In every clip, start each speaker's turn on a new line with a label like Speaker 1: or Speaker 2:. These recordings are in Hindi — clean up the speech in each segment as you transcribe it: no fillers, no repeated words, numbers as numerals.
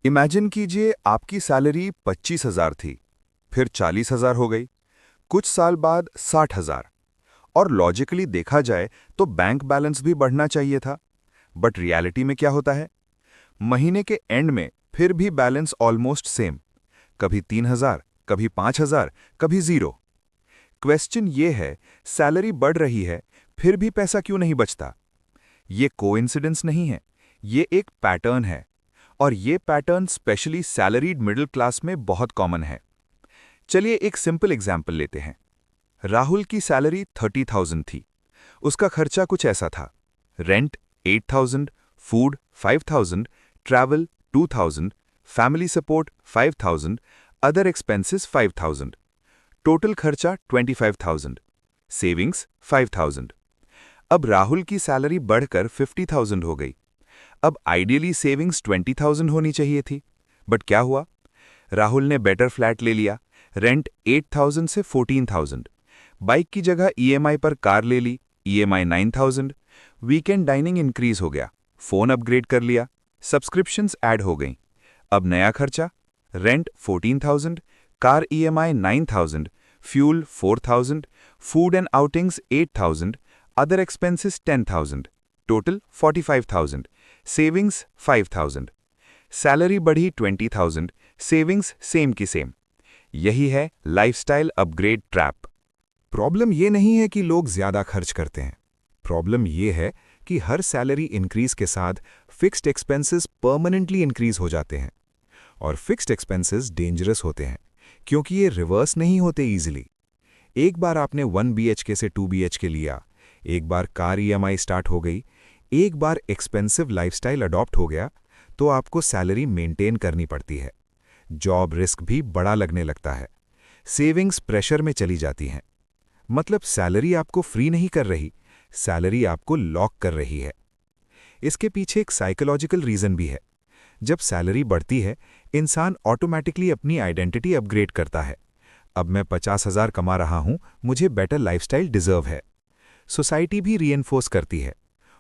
Speaker 1: इमेजिन कीजिए आपकी सैलरी 25,000 थी, फिर 40,000 हो गई, कुछ साल बाद 60,000। और लॉजिकली देखा जाए तो बैंक बैलेंस भी बढ़ना चाहिए था। बट रियलिटी में क्या होता है? महीने के एंड में फिर भी बैलेंस ऑलमोस्ट सेम, कभी 3,000, कभी 5,000, कभी जीरो। क्वेश्चन ये है, सैलरी बढ़ रही है, फिर भी पैसा क्यों नहीं बचता? ये कोइंसिडेंस नहीं है, ये एक पैटर्न है। और ये pattern specially salaried middle class में बहुत कॉमन है। चलिए एक सिंपल एग्जाम्पल लेते हैं। राहुल की सैलरी 30,000 थी। उसका खर्चा कुछ ऐसा था: rent 8,000, food 5,000, travel 2,000, family support 5,000, other expenses 5,000। Total खर्चा 25,000, सेविंग्स 5,000। अब राहुल की सैलरी बढ़कर 50,000 हो गई। अब आइडियली सेविंग्स 20,000 होनी चाहिए थी। बट क्या हुआ? राहुल ने बेटर फ्लैट ले लिया, रेंट 8,000 से 14,000, बाइक की जगह ईएमआई पर कार ले ली, ईएमआई 9,000, वीकेंड डाइनिंग इंक्रीज हो गया, फोन अपग्रेड कर लिया, सब्सक्रिप्शंस ऐड हो गईं। अब नया खर्चा: rent 14,000, car EMI 9,000, fuel 4,000, food and outings 8,000, other expenses 10,000, total 45,000, savings 5,000। Salary बढ़ी 20,000, सेविंग्स सेम की सेम। यही है लाइफस्टाइल अपग्रेड ट्रैप। प्रॉब्लम ये नहीं है कि लोग ज्यादा खर्च करते हैं। प्रॉब्लम ये है कि हर सैलरी इंक्रीज के साथ फिक्स्ड एक्सपेंसेस परमानेंटली इंक्रीज हो जाते हैं। और फिक्स्ड एक्सपेंसेस डेंजरस होते हैं क्योंकि ये रिवर्स नहीं होते इजीली। एक बार आपने 1 BHK से 2 BHK लिया, एक बार कार ईएमआई स्टार्ट हो गई, एक बार एक्सपेंसिव लाइफस्टाइल अडॉप्ट हो गया, तो आपको सैलरी मेंटेन करनी पड़ती है। जॉब रिस्क भी बड़ा लगने लगता है, सेविंग्स प्रेशर में चली जाती हैं। मतलब सैलरी आपको फ्री नहीं कर रही, सैलरी आपको लॉक कर रही है। इसके पीछे एक साइकोलॉजिकल रीजन भी है। जब सैलरी बढ़ती है, इंसान ऑटोमेटिकली अपनी आइडेंटिटी अपग्रेड करता है। अब मैं 50,000 कमा रहा हूं, मुझे बेटर लाइफस्टाइल डिजर्व है। सोसाइटी भी रीएनफोर्स करती है।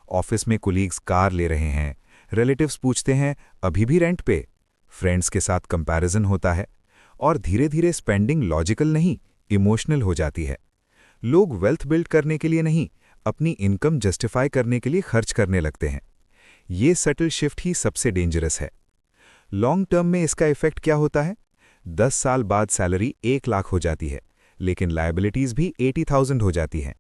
Speaker 1: ऑफिस में कुलीग्स कार ले रहे हैं, रिलेटिव्स पूछते हैं अभी भी रेंट पे, फ्रेंड्स के साथ कंपैरिजन होता है, और धीरे धीरे स्पेंडिंग लॉजिकल नहीं, इमोशनल हो जाती है। लोग वेल्थ बिल्ड करने के लिए नहीं, अपनी इनकम जस्टिफाई करने के लिए खर्च करने लगते हैं। ये सटल शिफ्ट ही सबसे डेंजरस है। लॉन्ग टर्म में इसका इफेक्ट क्या होता है? 10 साल बाद सैलरी 1 लाख हो जाती है, लेकिन लायबिलिटीज भी 80,000 हो जाती हैं।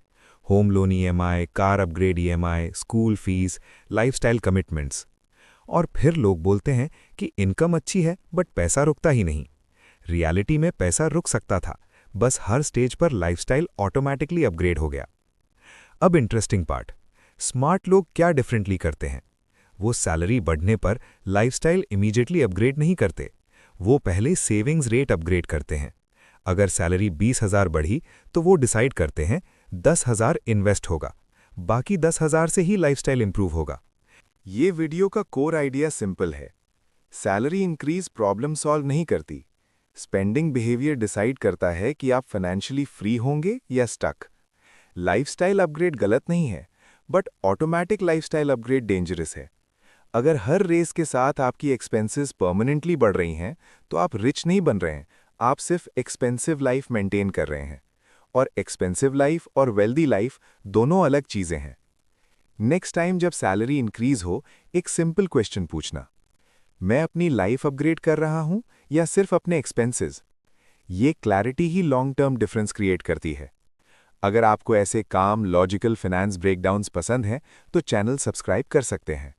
Speaker 1: Home loan EMI, car upgrade EMI, school fees, lifestyle commitments. और फिर लोग बोलते हैं कि इनकम अच्छी है बट पैसा रुकता ही नहीं। रियलिटी में पैसा रुक सकता था, बस हर स्टेज पर लाइफस्टाइल ऑटोमेटिकली अपग्रेड हो गया। अब इंटरेस्टिंग पार्ट, स्मार्ट लोग क्या डिफरेंटली करते हैं? वो सैलरी बढ़ने पर लाइफस्टाइल इमीडिएटली अपग्रेड नहीं करते, वो पहले सेविंग्स रेट अपग्रेड करते हैं। अगर सैलरी 20,000 बढ़ी तो वो डिसाइड करते हैं 10,000 इन्वेस्ट होगा, बाकी 10,000 से ही लाइफस्टाइल इंप्रूव होगा। ये वीडियो का कोर आइडिया सिंपल है। सैलरी इंक्रीज प्रॉब्लम सॉल्व नहीं करती। स्पेंडिंग बिहेवियर डिसाइड करता है कि आप फाइनेंशियली फ्री होंगे या स्टक। लाइफस्टाइल अपग्रेड गलत नहीं है, but automatic lifestyle upgrade dangerous है। अगर हर रेस के साथ आपकी एक्सपेंसेस परमानेंटली बढ़ रही हैं, तो आप रिच नहीं बन रहे हैं, आप सिर्फ एक्सपेंसिव लाइफ मेंटेन कर रहे हैं। और एक्सपेंसिव लाइफ और वेल्दी लाइफ दोनों अलग चीजें हैं। नेक्स्ट टाइम जब सैलरी इंक्रीज हो, एक सिंपल क्वेश्चन पूछना: मैं अपनी लाइफ अपग्रेड कर रहा हूं या सिर्फ अपने एक्सपेंसेस? ये क्लैरिटी ही लॉन्ग टर्म डिफरेंस क्रिएट करती है। अगर आपको ऐसे काम लॉजिकल फाइनेंस ब्रेकडाउन्स पसंद हैं, तो चैनल सब्सक्राइब कर सकते हैं।